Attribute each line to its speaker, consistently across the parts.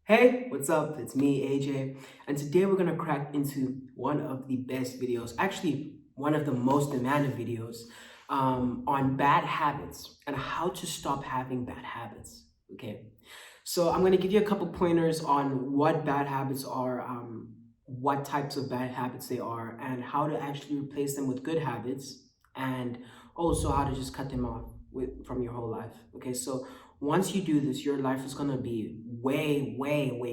Speaker 1: Hey, what's up? It's me, AJ, and today we're gonna crack into one of the best videos, actually, one of the most demanded videos on bad habits and how to stop having bad habits. Okay, so I'm gonna give you a couple pointers on what bad habits are, what types of bad habits they are, and how to actually replace them with good habits, and also how to just cut them off from your whole life. Okay, so once you do this, your life is gonna be way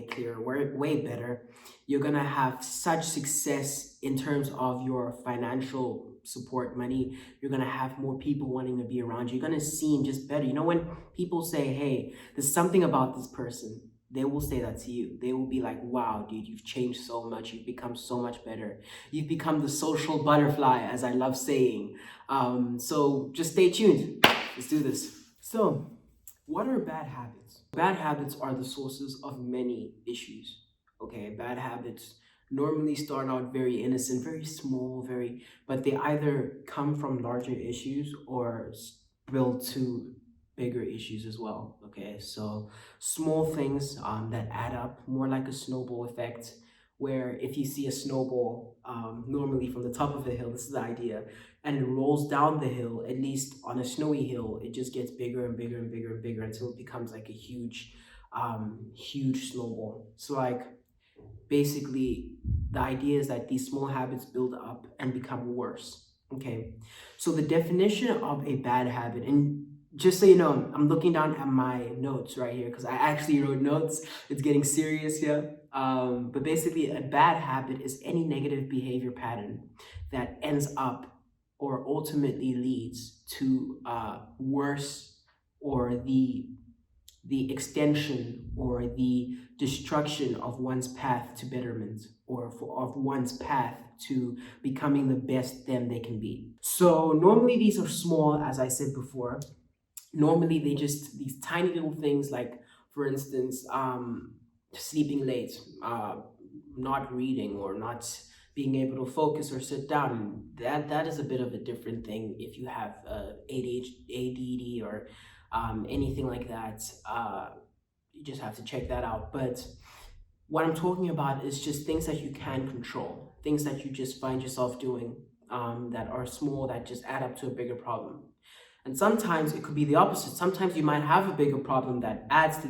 Speaker 1: clearer, way better. You're gonna have such success in terms of your financial support, money. You're gonna have more people wanting to be around you. You're gonna seem just better. You know, when people say, "Hey, there's something about this person," they will say that to you. They will be like, "Wow, dude, you've changed so much. You've become so much better. You've become the social butterfly," as I love saying. So just stay tuned. Let's do this. So, what are bad habits? Bad habits are the sources of many issues. Okay, bad habits normally start out very innocent, very small, but they either come from larger issues or build to bigger issues as well. Okay, so small things that add up, more like a snowball effect, where if you see a snowball normally from the top of the hill, this is the idea, and it rolls down the hill, at least on a snowy hill, it just gets bigger and bigger and bigger and bigger until it becomes like a huge snowball. So like basically the idea is that these small habits build up and become worse. Okay, so the definition of a bad habit, and just so you know, I'm looking down at my notes right here because I actually wrote notes. It's getting serious here. But basically, a bad habit is any negative behavior pattern that ends up or ultimately leads to worse, or the extension or the destruction of one's path to betterment, or of one's path to becoming the best them they can be. So normally these are small, as I said before. Normally they just these tiny little things, like for instance, sleeping late, not reading, or not being able to focus or sit down. That is a bit of a different thing if you have ADHD or anything like that. You just have to check that out. But what I'm talking about is just things that you can control, things that you just find yourself doing, that are small, that just add up to a bigger problem. And sometimes it could be the opposite. Sometimes you might have a bigger problem that adds to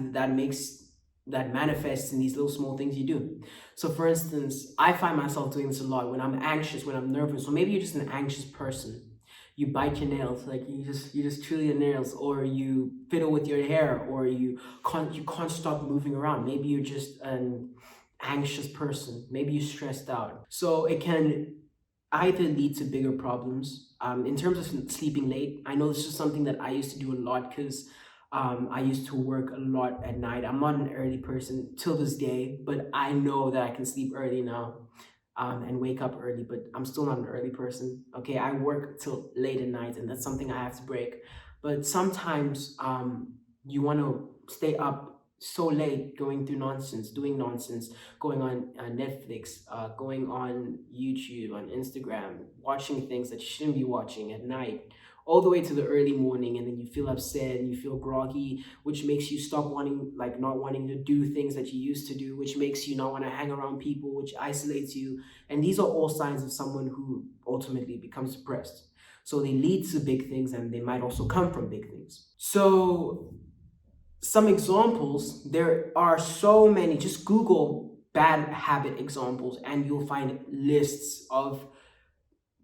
Speaker 1: that manifests in these little small things you do. So for instance, I find myself doing this a lot when I'm anxious, when I'm nervous, or maybe you're just an anxious person. You bite your nails, like you just chew your nails, or you fiddle with your hair, or you can't stop moving around. Maybe you're just an anxious person. Maybe you're stressed out. So it can either lead to bigger problems. In terms of sleeping late, I know this is something that I used to do a lot because I used to work a lot at night. I'm not an early person till this day, but I know that I can sleep early now, and wake up early, but I'm still not an early person. Okay, I work till late at night, and that's something I have to break. But sometimes you want to stay up so late, going through nonsense, doing nonsense, going on Netflix, going on YouTube, on Instagram, watching things that you shouldn't be watching at night, all the way to the early morning, and then you feel upset and you feel groggy, which makes you stop wanting, like not wanting to do things that you used to do, which makes you not want to hang around people, which isolates you. And these are all signs of someone who ultimately becomes depressed. So they lead to big things, and they might also come from big things. So some examples, there are so many. Just Google bad habit examples and you'll find lists of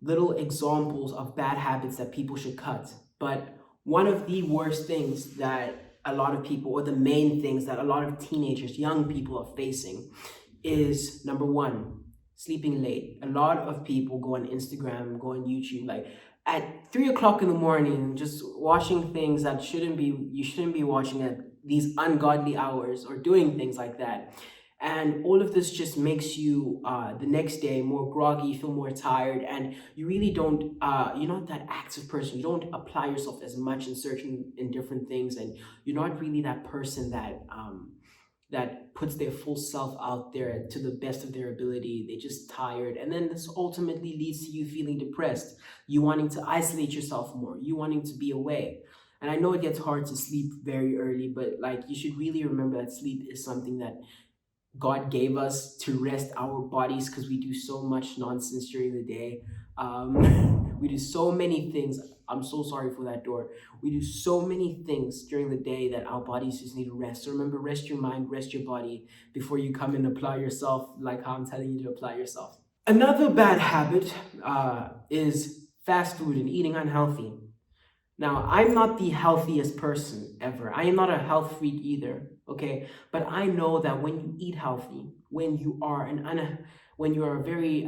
Speaker 1: little examples of bad habits that people should cut. But one of the worst things that a lot of people, or the main things that a lot of teenagers, young people are facing, is number one, sleeping late. A lot of people go on Instagram, go on YouTube, like at 3 o'clock in the morning, just watching things that you shouldn't be watching at these ungodly hours, or doing things like that. And all of this just makes you the next day more groggy, you feel more tired, and you really don't, you're not that active person. You don't apply yourself as much in searching in different things, and you're not really that person that puts their full self out there to the best of their ability. They're just tired. And then this ultimately leads to you feeling depressed, you wanting to isolate yourself more, you wanting to be away. And I know it gets hard to sleep very early, but like you should really remember that sleep is something that God gave us to rest our bodies because we do so much nonsense during the day. We do so many things. I'm so sorry for that door. We do so many things during the day that our bodies just need to rest. So remember, rest your mind, rest your body before you come and apply yourself like how I'm telling you to apply yourself. Another bad habit is fast food and eating unhealthy. Now, I'm not the healthiest person ever. I am not a health freak either, okay? But I know that when you eat healthy, when you are a very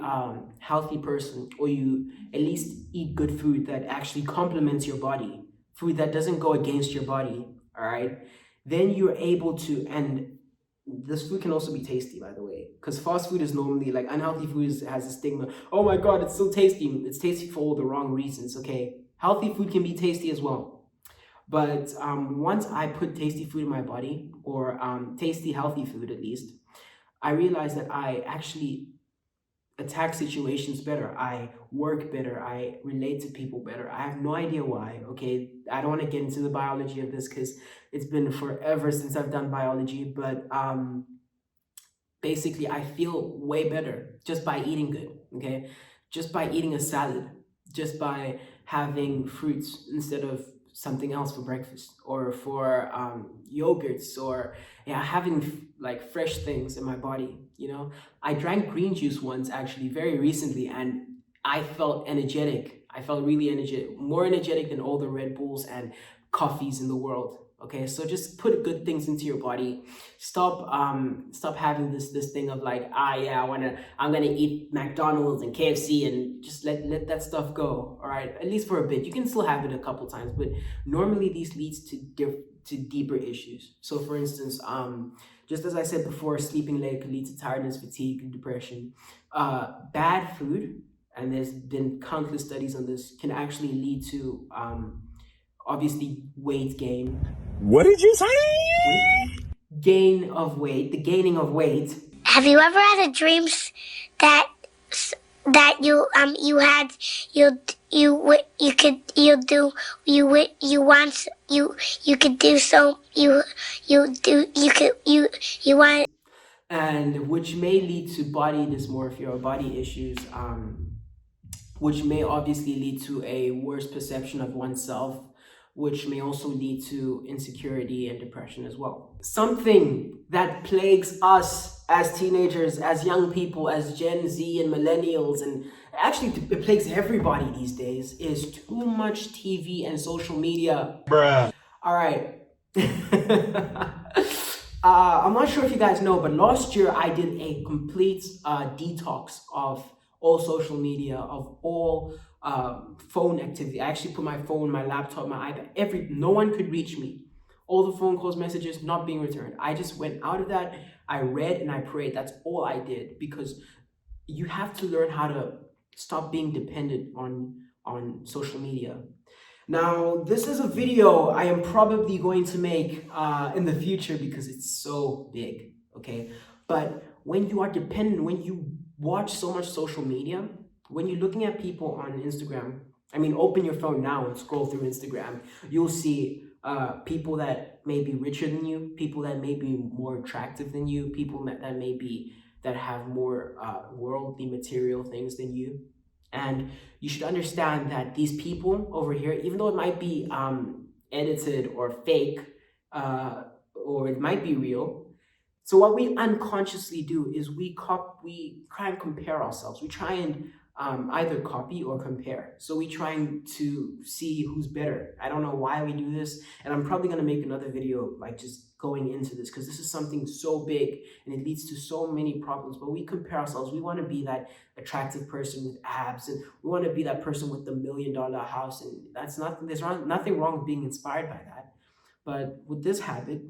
Speaker 1: healthy person, or you at least eat good food that actually complements your body, food that doesn't go against your body, all right? Then you're able to, and this food can also be tasty, by the way, because fast food is normally like unhealthy food has a stigma. Oh my god, it's so tasty. It's tasty for all the wrong reasons, okay? Healthy food can be tasty as well. But once I put tasty food in my body, or tasty, healthy food at least, I realized that I actually attack situations better. I work better. I relate to people better. I have no idea why. Okay, I don't want to get into the biology of this because it's been forever since I've done biology. But basically, I feel way better just by eating good. Okay, just by eating a salad, just by having fruits instead of something else for breakfast, or for yogurts, or yeah, having like fresh things in my body. I drank green juice once, actually, very recently, and I felt energetic. I felt really energetic, more energetic than all the Red Bulls and coffees in the world. Okay, so just put good things into your body. Stop having this thing of like, yeah, I'm gonna eat McDonald's and KFC, and just let that stuff go. All right, at least for a bit. You can still have it a couple times, but normally these leads to deeper issues. So for instance, just as I said before, sleeping late can lead to tiredness, fatigue, and depression. Bad food, and there's been countless studies on this, can actually lead to obviously weight gain.
Speaker 2: What did you say?
Speaker 1: The gaining of weight.
Speaker 3: Have you ever had a dream that you had you could you do you want you could do so you want,
Speaker 1: And which may lead to body dysmorphia or body issues, which may obviously lead to a worse perception of oneself, which may also lead to insecurity and depression as well. Something that plagues us as teenagers, as young people, as Gen Z and millennials, and actually it plagues everybody these days, is too much TV and social media.
Speaker 2: Bruh.
Speaker 1: All right. I'm not sure if you guys know, but last year I did a complete detox of all social media, of all phone activity. I actually put my phone, my laptop, my iPad, no one could reach me. All the phone calls, messages not being returned. I just went out of that. I read and I prayed. That's all I did, because you have to learn how to stop being dependent on social media. Now, this is a video I am probably going to make in the future because it's so big, okay? But when you are dependent, when you watch so much social media, when you're looking at people on Instagram, open your phone now and scroll through Instagram, you'll see people that may be richer than you, people that may be more attractive than you, people that have more worldly material things than you. And you should understand that these people over here, even though it might be edited or fake, or it might be real, so what we unconsciously do is we try and compare ourselves. We try and either copy or compare. So we trying to see who's better. I don't know why we do this, and I'm probably gonna make another video like just going into this, because this is something so big and it leads to so many problems. But we compare ourselves. We want to be that attractive person with abs, and we want to be that person with the $1 million house, and there's nothing wrong with being inspired by that. But with this habit,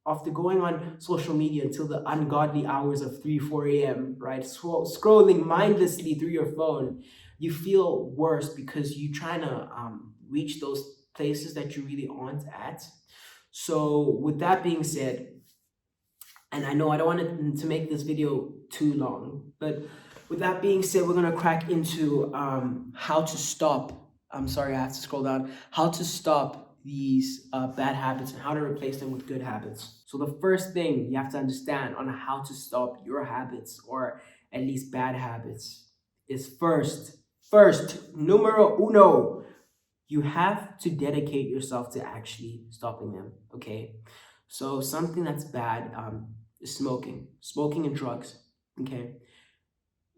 Speaker 1: after going on social media until the ungodly hours of 3-4 a.m., right, scrolling mindlessly through your phone, you feel worse because you're trying to reach those places that you really aren't at. So with that being said, and I know I don't want to make this video too long, but with that being said, we're going to crack into how to stop. I'm sorry, I have to scroll down. How to stop these bad habits and how to replace them with good habits. So the first thing you have to understand on how to stop your habits, or at least bad habits, is first, numero uno, you have to dedicate yourself to actually stopping them. Okay, so something that's bad is smoking and drugs. Okay,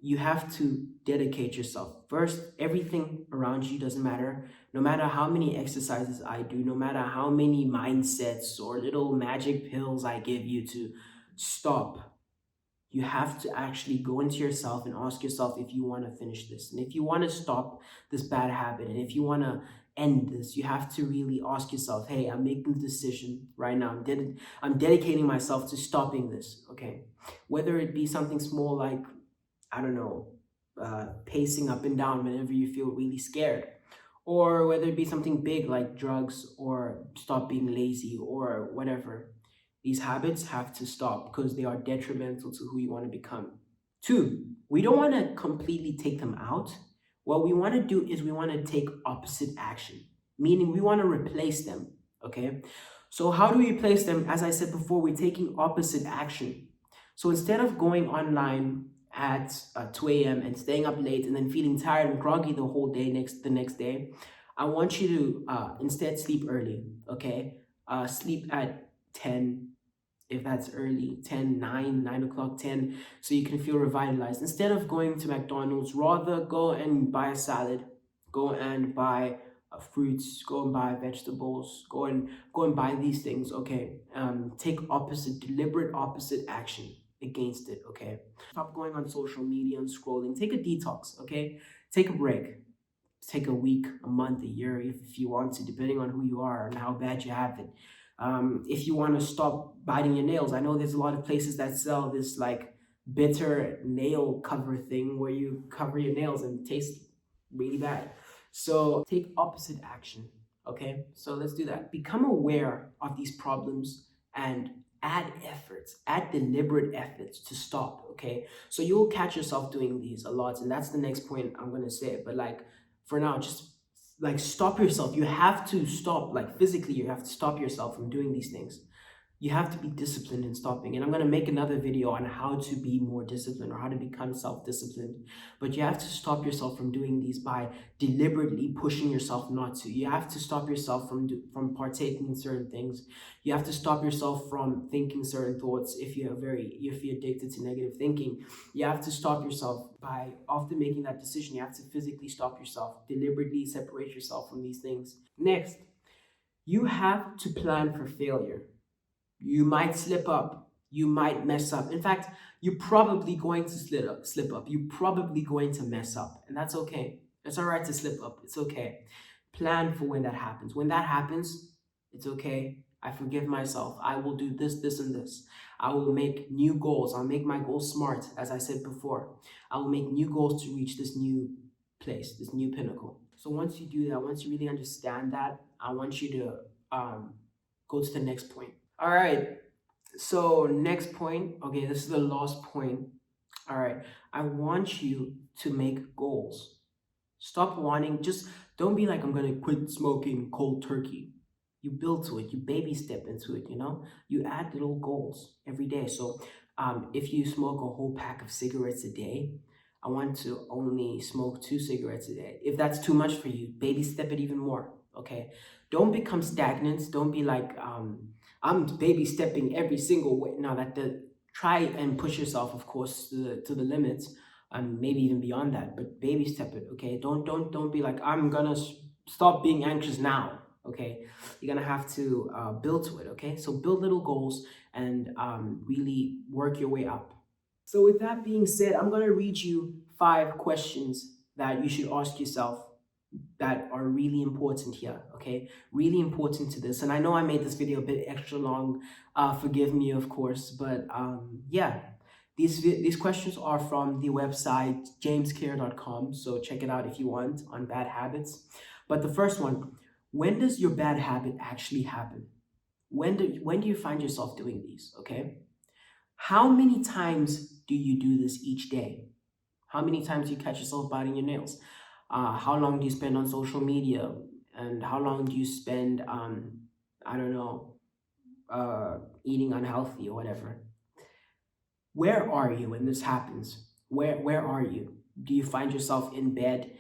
Speaker 1: you have to dedicate yourself. First, everything around you doesn't matter. No matter how many exercises I do, no matter how many mindsets or little magic pills I give you to stop, you have to actually go into yourself and ask yourself if you want to finish this. And if you want to stop this bad habit, and if you want to end this, you have to really ask yourself, hey, I'm making the decision right now. I'm dedicating myself to stopping this, okay? Whether it be something small like, I don't know, pacing up and down whenever you feel really scared, or whether it be something big like drugs or stop being lazy or whatever. These habits have to stop because they are detrimental to who you want to become. Two, we don't want to completely take them out. What we want to do is we want to take opposite action, meaning we want to replace them. Okay. So, how do we replace them? As I said before, we're taking opposite action. So, instead of going online at 2 a.m. and staying up late and then feeling tired and groggy the whole day, the next day, I want you to instead sleep early. Okay. Sleep at 10, if that's early, 10, 9 o'clock, 10, so you can feel revitalized. Instead of going to McDonald's, rather go and buy a salad, go and buy fruits, go and buy vegetables, go and buy these things. Okay, take opposite, deliberate opposite action against it. Okay, stop going on social media and scrolling. Take a detox. Okay, take a break. Take a week, a month, a year, if you want to, depending on who you are and how bad you have it. If you want to stop biting your nails, I know there's a lot of places that sell this like bitter nail cover thing where you cover your nails and it tastes really bad. So take opposite action. Okay, so let's do that. Become aware of these problems and add efforts, add deliberate efforts to stop. Okay, so you'll catch yourself doing these a lot, and that's the next point I'm gonna say. But like for now, just like stop yourself. You have to stop, like physically, you have to stop yourself from doing these things. You have to be disciplined in stopping. And I'm going to make another video on how to be more disciplined or how to become self-disciplined. But you have to stop yourself from doing these by deliberately pushing yourself not to. You have to stop yourself from partaking in certain things. You have to stop yourself from thinking certain thoughts if you're addicted to negative thinking. You have to stop yourself by, after making that decision, you have to physically stop yourself, deliberately separate yourself from these things. Next, you have to plan for failure. You might slip up. You might mess up. In fact, you're probably going to slip up. You're probably going to mess up. And that's okay. It's all right to slip up. It's okay. Plan for when that happens. When that happens, it's okay. I forgive myself. I will do this, this, and this. I will make new goals. I'll make my goals smart, as I said before. I will make new goals to reach this new place, this new pinnacle. So once you do that, once you really understand that, I want you to go to the next point. All right. So next point. Okay, this is the last point. All right. I want you to make goals. Stop wanting, just don't be like, I'm going to quit smoking cold turkey. You build to it, you baby step into it, you add little goals every day. So if you smoke a whole pack of cigarettes a day, I want to only smoke 2 cigarettes a day. If that's too much for you, baby step it even more. Okay. Don't become stagnant. Don't be like, I'm baby stepping every single way. No, try and push yourself, of course, to the limits, maybe even beyond that. But baby step it, okay? Don't be like, I'm gonna stop being anxious now, okay? You're gonna have to build to it, okay? So build little goals and really work your way up. So with that being said, I'm gonna read you 5 questions that you should ask yourself that are really important here, okay? Really important to this. And I know I made this video a bit extra long. Forgive me, of course, but yeah. These questions are from the website jamescare.com, so check it out if you want, on bad habits. But the first one, when does your bad habit actually happen? When do you find yourself doing these, okay? How many times do you do this each day? How many times do you catch yourself biting your nails? How long do you spend on social media? And how long do you spend, I don't know, eating unhealthy or whatever? Where are you when this happens? Where are you? Do you find yourself in bed?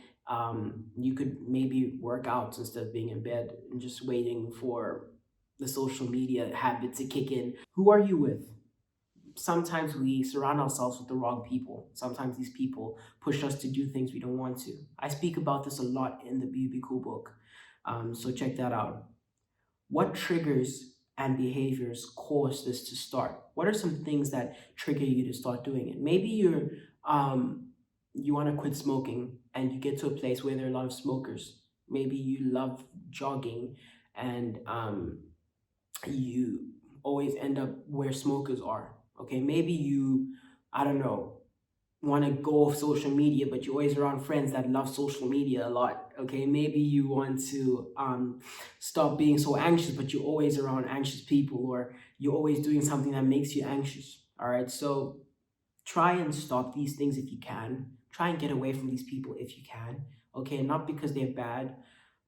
Speaker 1: You could maybe work out instead of being in bed and just waiting for the social media habit to kick in. Who are you with? Sometimes we surround ourselves with the wrong people. Sometimes these people push us to do things we don't want to. I speak about this a lot in the BB Cool book. So check that out. What triggers and behaviors cause this to start? What are some things that trigger you to start doing it? Maybe you want to quit smoking and you get to a place where there are a lot of smokers. Maybe you love jogging and you always end up where smokers are. Okay, maybe you, I don't know, want to go off social media, but you're always around friends that love social media a lot. Okay, maybe you want to stop being so anxious, but you're always around anxious people, or you're always doing something that makes you anxious. All right, so try and stop these things if you can. Try and get away from these people if you can. Okay, not because they're bad,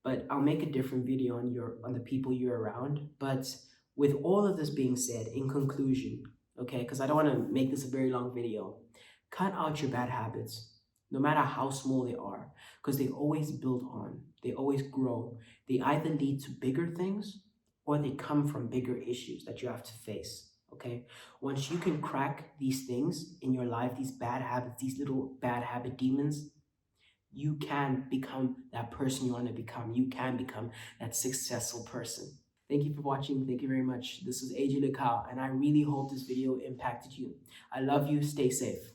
Speaker 1: but I'll make a different video on the people you're around. But with all of this being said, in conclusion, okay, because I don't want to make this a very long video, cut out your bad habits, no matter how small they are, because they always build on, they always grow. They either lead to bigger things or they come from bigger issues that you have to face. Okay, once you can crack these things in your life, these bad habits, these little bad habit demons, you can become that person you want to become. You can become that successful person. Thank you for watching. Thank you very much. This is AJ Lekau, and I really hope this video impacted you. I love you. Stay safe.